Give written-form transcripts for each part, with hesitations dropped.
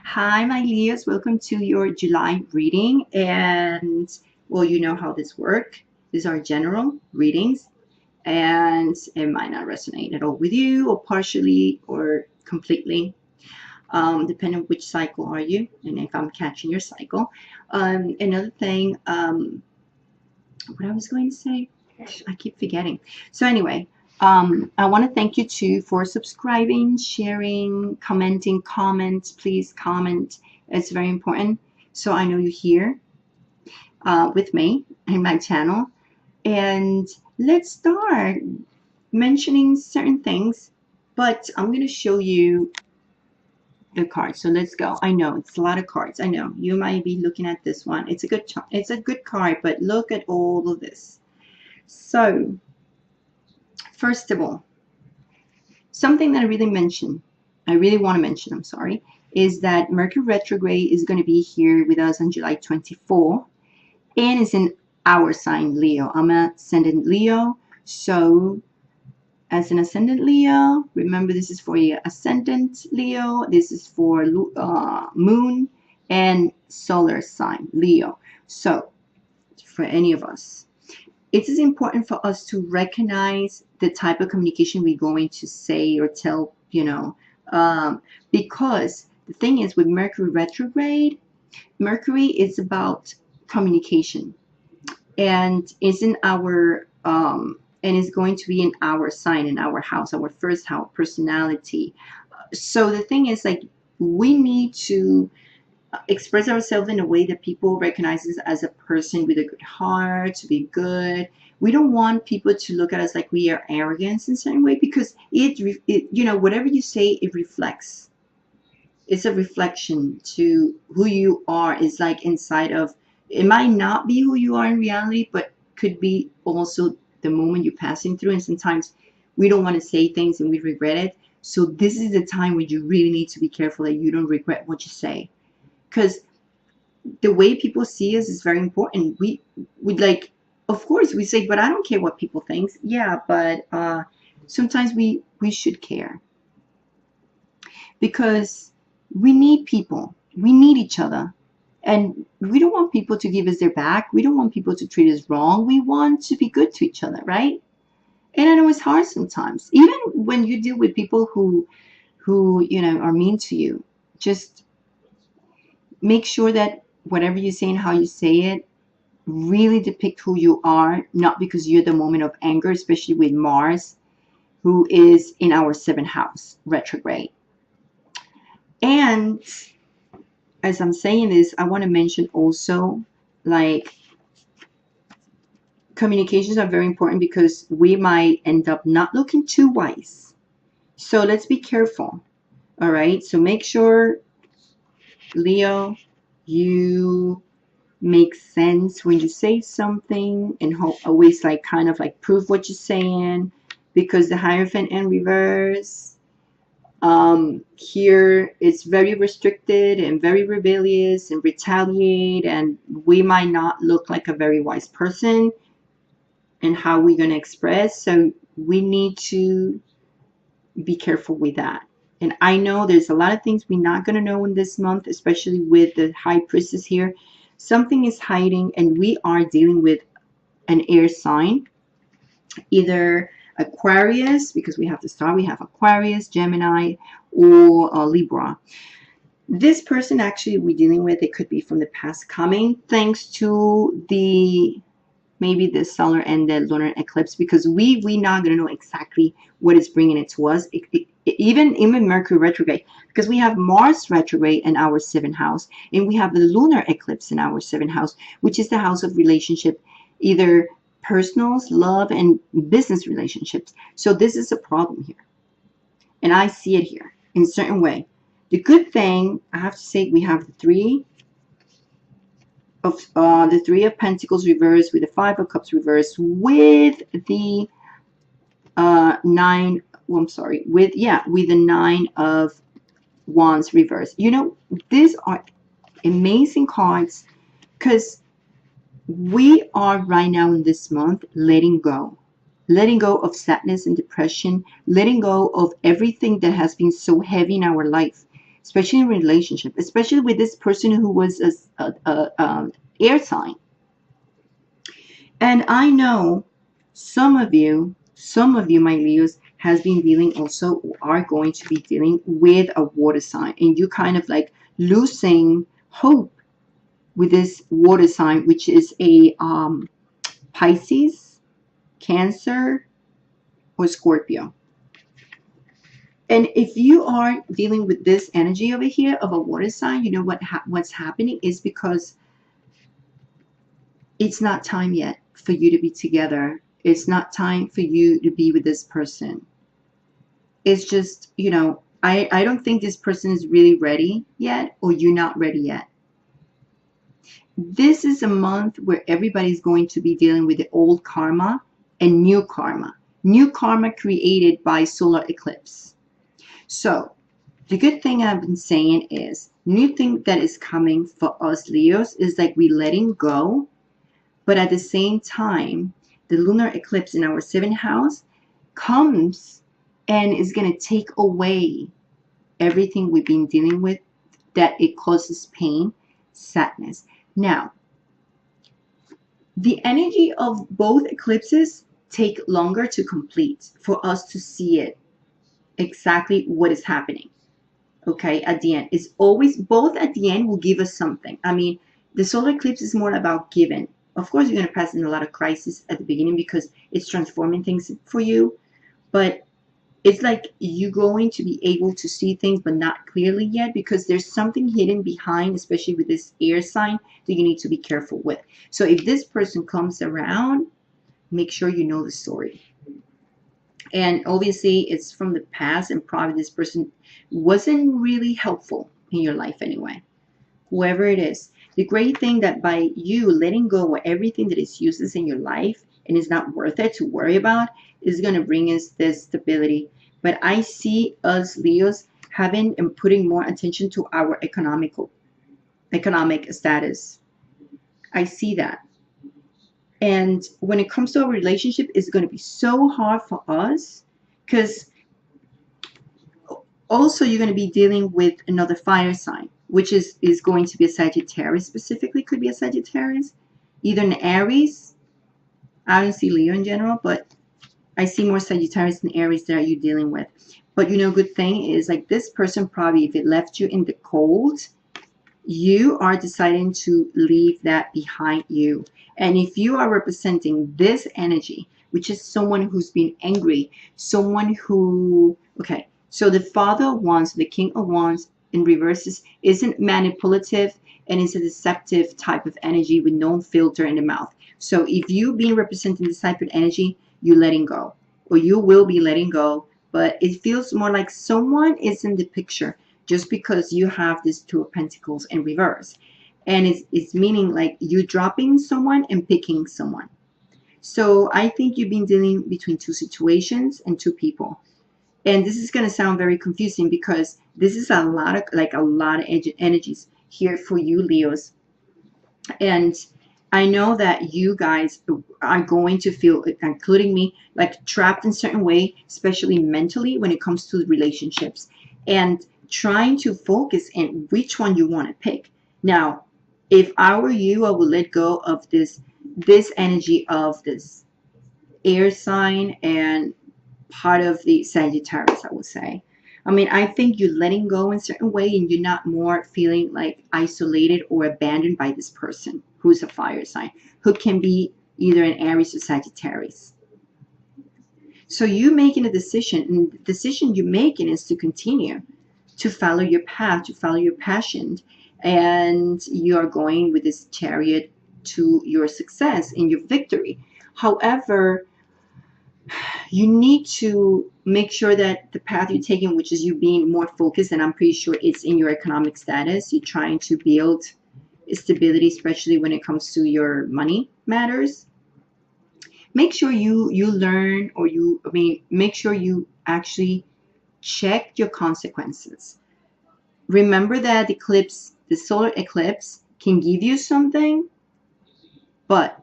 Hi, my Leos. Welcome to your July reading. And well, you know how this works. These are general readings, and it might not resonate at all with you, or partially, or completely, depending on which cycle are you, and if I'm catching your cycle. Another thing, what I was going to say, I keep forgetting. So anyway, I want to thank you too for subscribing, sharing, commenting. Comment, please comment. It's very important. So I know you're here with me in my channel. And let's start mentioning certain things. But I'm going to show you the cards. So let's go. I know it's a lot of cards. I know you might be looking at this one. It's a good card, but look at all of this. So first of all, something that I really want to mention, I'm sorry, is that Mercury retrograde is going to be here with us on July 24, and it's in our sign, Leo. I'm an ascendant Leo, so as an ascendant Leo, remember this is for your ascendant Leo, this is for moon and solar sign, Leo. So for any of us, it is important for us to recognize the type of communication we're going to say or tell, because the thing is with Mercury retrograde, Mercury is about communication, and is in our and is going to be in our sign, in our house, our first house, personality. So the thing is, like, we need to express ourselves in a way that people recognize us as a person with a good heart, to be good. We don't want people to look at us like we are arrogant in a certain way, because whatever you say, it reflects. It's a reflection to who you are. It's like inside of, it might not be who you are in reality, but could be also the moment you're passing through. And sometimes we don't want to say things and we regret it. So this is the time when you really need to be careful that you don't regret what you say, because the way people see us is very important. We would like, of course, we say, but I don't care what people think. Yeah, but sometimes we should care, because we need people. We need each other. And we don't want people to give us their back. We don't want people to treat us wrong. We want to be good to each other, right? And I know it's hard sometimes, even when you deal with people who are mean to you. Just make sure that whatever you say and how you say it really depict who you are, not because you're the moment of anger, especially with Mars, who is in our seventh house retrograde. And as I'm saying this, I want to mention also, like, communications are very important, because we might end up not looking too wise. So let's be careful. All right. So make sure, Leo, you make sense when you say something, and always like kind of like prove what you're saying, because the Hierophant in reverse here it's very restricted and very rebellious and retaliate, and we might not look like a very wise person in how we're going to express. So we need to be careful with that. And I know there's a lot of things we're not going to know in this month, especially with the High Priestess here. Something is hiding, and we are dealing with an air sign, either Aquarius, because we have to start, we have Aquarius, Gemini, or Libra. This person actually we're dealing with, it could be from the past coming, thanks to maybe the solar and the lunar eclipse, because we not going to know exactly what is bringing it to us. Even Mercury retrograde, because we have Mars retrograde in our seventh house, and we have the lunar eclipse in our seventh house, which is the house of relationship, either personals, love, and business relationships. So this is a problem here, and I see it here in a certain way. The good thing, I have to say, we have the Three of Pentacles reversed, with the Five of Cups reversed, with the Nine. Well, I'm sorry, with the Nine of Wands reversed. These are amazing cards, because we are right now in this month letting go of sadness and depression, letting go of everything that has been so heavy in our life. especially in relationship, especially with this person who was air sign. And I know some of you, my Leos, has been dealing also, or are going to be dealing with a water sign, and you kind of like losing hope with this water sign, which is a Pisces, Cancer, or Scorpio. And if you are dealing with this energy over here of a water sign, you know what's happening is because it's not time yet for you to be together. It's not time for you to be with this person. It's just, you know, I don't think this person is really ready yet, or you're not ready yet. This is a month where everybody's going to be dealing with the old karma and new karma. New karma created by solar eclipse. So the good thing I've been saying is, new thing that is coming for us Leos is like we letting go, but at the same time, the lunar eclipse in our 7th house comes and is going to take away everything we've been dealing with that it causes pain, sadness. Now, the energy of both eclipses take longer to complete for us to see it exactly what is happening. Okay, at the end, it's always both at the end will give us something. I mean, the solar eclipse is more about giving. Of course, you're going to pass in a lot of crisis at the beginning because it's transforming things for you, but it's like you're going to be able to see things but not clearly yet, because there's something hidden behind, especially with this air sign, that you need to be careful with. So if this person comes around, make sure you know the story. And obviously it's from the past, and probably this person wasn't really helpful in your life anyway, whoever it is. The great thing that by you letting go of everything that is useless in your life and is not worth it to worry about is going to bring us this stability. But I see us Leos having and putting more attention to our economic status. I see that. And when it comes to a relationship, it's going to be so hard for us, because also you're going to be dealing with another fire sign, which is going to be a Sagittarius, specifically could be a Sagittarius, either an Aries. I don't see Leo in general, but I see more Sagittarius and Aries that you're dealing with. But you know, good thing is like this person probably, if it left you in the cold, you are deciding to leave that behind you. And if you are representing this energy, which is someone who's been angry, someone who, okay, so the Father of Wands, the King of Wands in reverses, isn't manipulative and is a deceptive type of energy with no filter in the mouth. So if you've been representing this type of energy, you're letting go, or you will be letting go, but it feels more like someone is in the picture just because you have this Two of Pentacles in reverse. And it's meaning like you dropping someone and picking someone. So I think you've been dealing between two situations and two people. And this is going to sound very confusing because this is a lot of energies here for you Leos. And I know that you guys are going to feel, including me, like trapped in a certain way, especially mentally when it comes to relationships, and trying to focus in which one you want to pick. Now, if I were you, I would let go of this energy of this air sign and part of the Sagittarius, I would say. I mean, I think you're letting go in a certain way and you're not more feeling like isolated or abandoned by this person who's a fire sign, who can be either an Aries or Sagittarius. So you making a decision, and the decision you're making is to continue to follow your path, to follow your passion, and you are going with this Chariot to your success and your victory. However, you need to make sure that the path you're taking, which is you being more focused, and I'm pretty sure it's in your economic status, you're trying to build stability, especially when it comes to your money matters. Make sure you learn, or make sure you actually check your consequences. Remember that the solar eclipse can give you something, but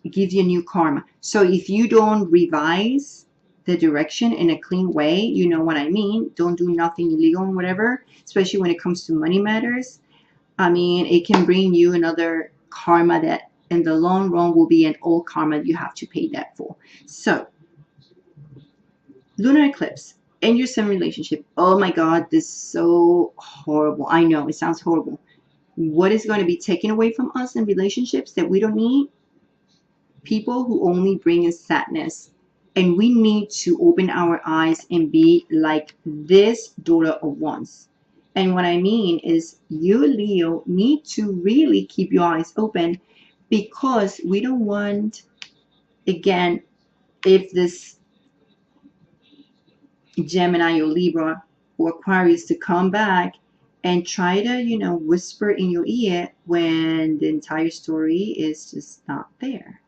it gives you new karma. So if you don't revise the direction in a clean way. You know what I mean? Don't do nothing illegal and whatever, especially when it comes to money matters. I mean, it can bring you another karma that in the long run will be an old karma you have to pay that for. So, lunar eclipse in your sun relationship. Oh my God, this is so horrible. I know it sounds horrible. What is going to be taken away from us in relationships that we don't need? People who only bring us sadness. And we need to open our eyes and be like this daughter of once. And what I mean is, you, Leo, need to really keep your eyes open, because we don't want, again, if this Gemini or Libra or Aquarius to come back and try to, whisper in your ear when the entire story is just not there.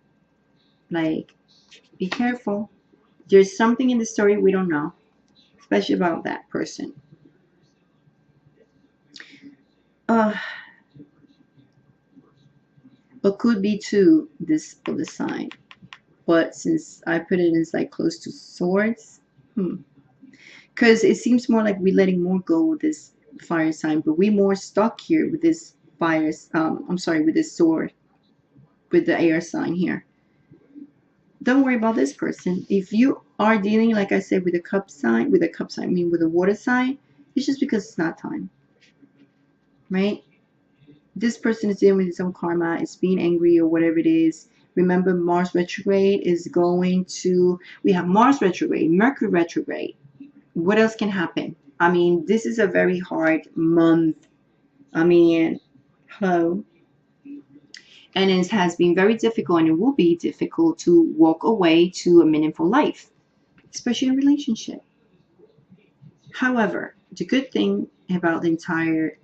Like, be careful. There's something in the story we don't know, especially about that person. But could be too this other sign. But since I put it as like close to swords, because it seems more like we're letting more go with this fire sign, but we're more stuck here with this fire. With this sword, with the air sign here. Don't worry about this person. If you are dealing, like I said, with a cup sign, with a water sign, it's just because it's not time, right? This person is dealing with some karma, is being angry or whatever it is. Remember, Mars retrograde is going to, we have Mars retrograde, Mercury retrograde. What else can happen? I mean, this is a very hard month. I mean, hello. And it has been very difficult, and it will be difficult to walk away to a meaningful life, especially in a relationship. However, the good thing about the entire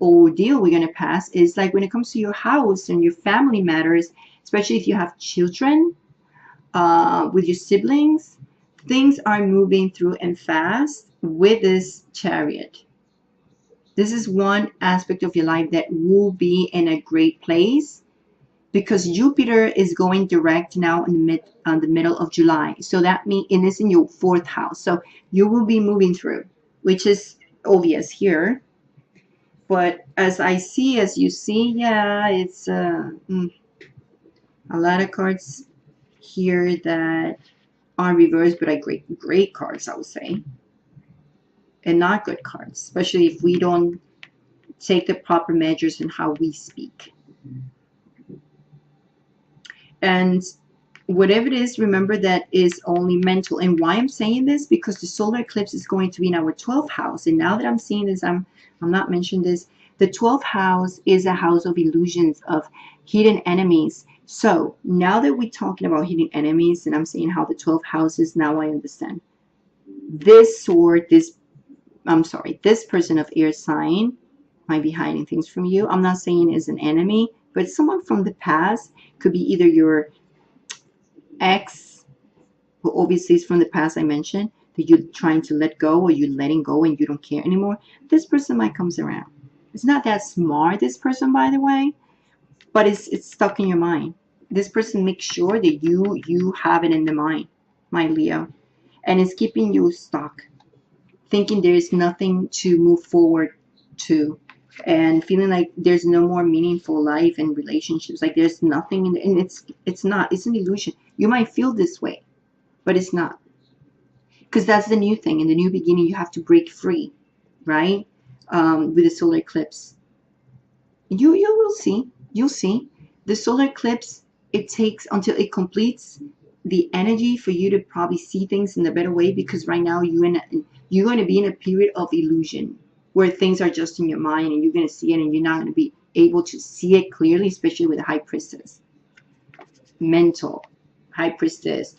ordeal we're going to pass is, like, when it comes to your house and your family matters, especially if you have children, with your siblings, things are moving through and fast with this Chariot. This is one aspect of your life that will be in a great place, because Jupiter is going direct now in the middle of July. So that means, and it's in your 4th house. So you will be moving through, which is obvious here. But as you see, yeah, it's a lot of cards here that are reversed, but are great cards, I would say. And not good cards, especially if we don't take the proper measures in how we speak. And whatever it is, remember that is only mental. And why I'm saying this, because the solar eclipse is going to be in our 12th house. And now that I'm seeing this, I'm not mentioning this. The 12th house is a house of illusions, of hidden enemies. So now that we're talking about hidden enemies, and I'm saying how the 12th house is, now I understand. This person of air sign might be hiding things from you. I'm not saying is an enemy, but someone from the past. Could be either your ex, who obviously is from the past, I mentioned, that you're trying to let go, or you're letting go and you don't care anymore. This person might comes around. It's not that smart, this person, by the way, but it's stuck in your mind. This person makes sure that you have it in the mind, my Leo, and it's keeping you stuck, thinking there is nothing to move forward to, and feeling like there's no more meaningful life and relationships, like there's nothing in and it's not, it's an illusion. You might feel this way, but it's not, because that's the new thing. In the new beginning, you have to break free, right? With the solar eclipse, you'll see the solar eclipse. It takes until it completes the energy for you to probably see things in a better way, because right now you're going to be in a period of illusion, where things are just in your mind and you're going to see it, and you're not going to be able to see it clearly, especially with the High Priestess. Mental High Priestess.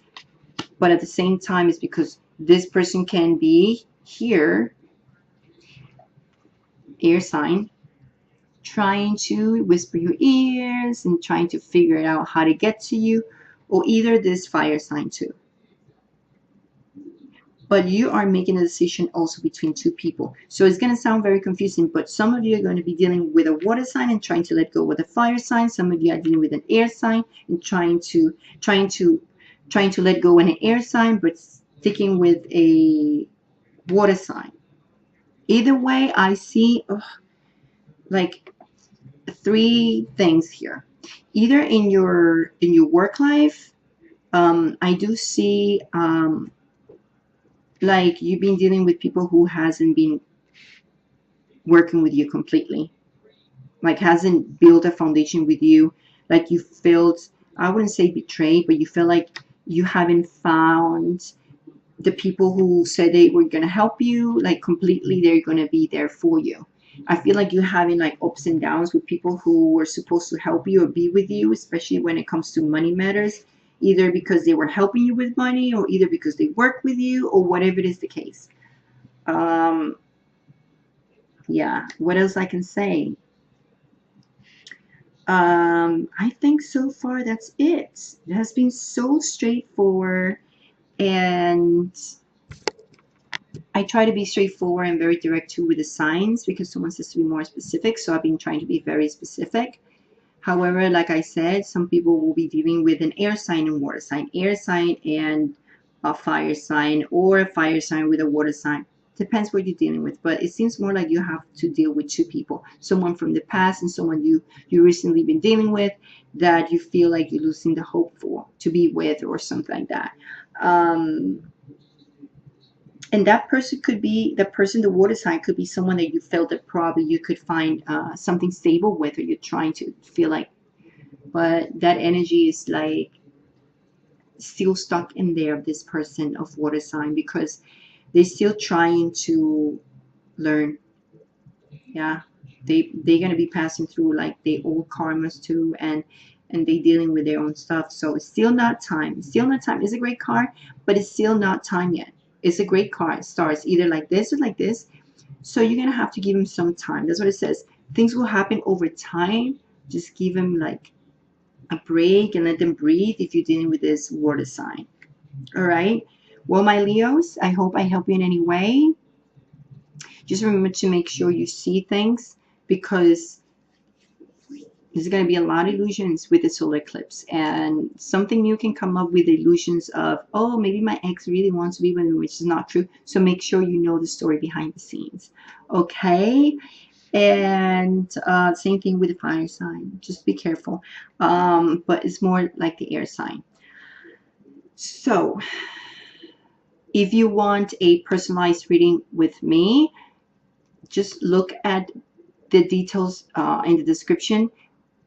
But at the same time, it's because this person can be here, air sign, trying to whisper your ears and trying to figure out how to get to you, or either this fire sign too. But you are making a decision also between two people. So it's going to sound very confusing, but some of you are going to be dealing with a water sign and trying to let go with a fire sign. Some of you are dealing with an air sign and trying to let go in an air sign, but sticking with a water sign. Either way, I see like three things here. Either in your work life, I do see like you've been dealing with people who hasn't been working with you completely, like hasn't built a foundation with you, like you felt, I wouldn't say betrayed, but you feel like you haven't found the people who said they were going to help you, like completely they're going to be there for you. I feel like you're having like ups and downs with people who were supposed to help you or be with you, especially when it comes to money matters, either because they were helping you with money or either because they work with you or whatever it is the case. um yeah, what else I can say? I think so far that's it. It has been so straightforward, and I try to be straightforward and very direct too with the signs because someone says to be more specific. So I've been trying to be very specific. However, like I said, some people will be dealing with an air sign and water sign, air sign and a fire sign, or a fire sign with a water sign. Depends what you're dealing with, but it seems more like you have to deal with two people, someone from the past and someone you recently been dealing with that you feel like you're losing the hope for to be with or something like that. And that person could be the person, the water sign could be someone that you felt that probably you could find something stable with, or you're trying to feel like, but that energy is like still stuck in there of this person of water sign because they're still trying to learn. Yeah, they're gonna be passing through like the old karmas too, and they dealing with their own stuff. So it's still not time. Still not time. It's a great card, but it's still not time yet. It's a great card. It starts either like this or like this. So you're gonna have to give them some time. That's what it says. Things will happen over time. Just give them like a break and let them breathe if you're dealing with this water sign. All right. Well, my Leos, I hope I help you in any way. Just remember to make sure you see things because there's going to be a lot of illusions with the solar eclipse, and something new can come up with illusions of, oh, maybe my ex really wants to be with me, which is not true. So make sure you know the story behind the scenes. Okay. And same thing with the fire sign. Just be careful. But it's more like the air sign. So if you want a personalized reading with me, just look at the details in the description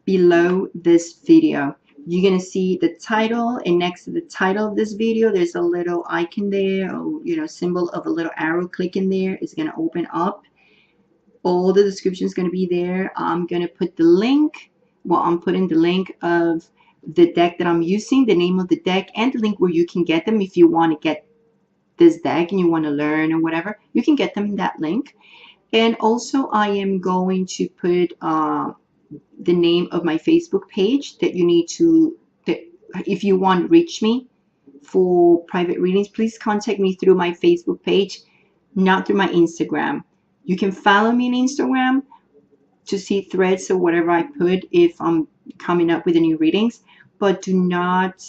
below this video. You're gonna see the title, and next to the title of this video there's a little icon there, or symbol of a little arrow. Click in there, it's gonna open up. All the description is going to be there. I'm going to put the link. Well, I'm putting the link of the deck that I'm using, the name of the deck, and the link where you can get them. If you want to get this deck and you want to learn or whatever, you can get them in that link. And also I am going to put the name of my Facebook page that you need to, if you want to reach me for private readings, please contact me through my Facebook page, not through my Instagram. You can follow me on Instagram to see threads or whatever I put if I'm coming up with the new readings, but do not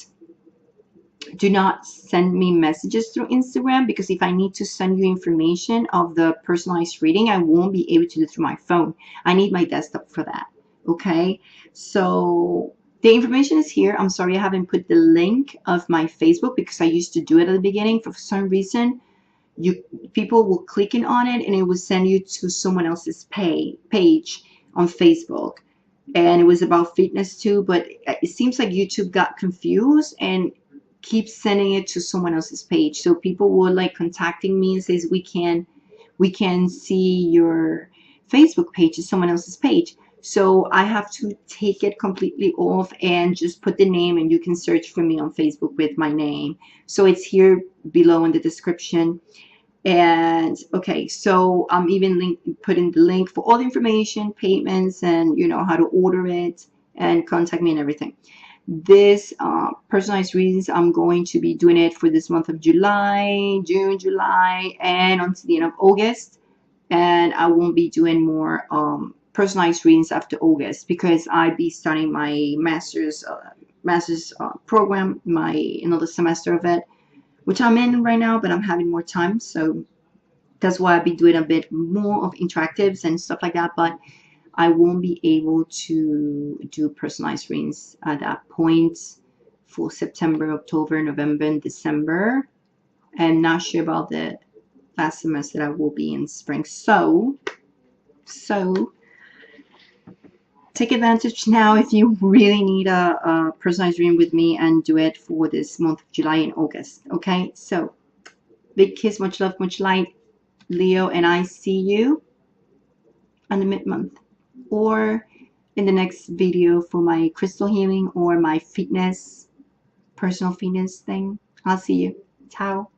send me messages through Instagram, because if I need to send you information of the personalized reading, I won't be able to do it through my phone. I need my desktop for that. Okay, so the information is here. I'm sorry I haven't put the link of my Facebook because I used to do it at the beginning. For some reason, people will click in on it and it will send you to someone else's page on Facebook, and it was about fitness too, but it seems like YouTube got confused and keeps sending it to someone else's page. So people were like contacting me and says, we can see your Facebook page is someone else's page. So I have to take it completely off and just put the name, and you can search for me on Facebook with my name. So it's here below in the description. And okay, so I'm even putting the link for all the information, payments, and how to order it and contact me and everything. This personalized readings, I'm going to be doing it for this month of July, June, July, and until the end of August. And I won't be doing more personalized readings after August because I'll be starting my master's program, another semester of it. which I'm in right now, but I'm having more time, so that's why I'll be doing a bit more of interactives and stuff like that. But I won't be able to do personalized readings at that point for September, October, November, and December. I'm not sure about the last semester that will be in spring. So take advantage now if you really need a personalized reading with me, and do it for this month of July and August. Okay, so big kiss, much love, much light, Leo, and I see you on the mid-month or in the next video for my crystal healing or my fitness, personal fitness thing. I'll see you. Ciao.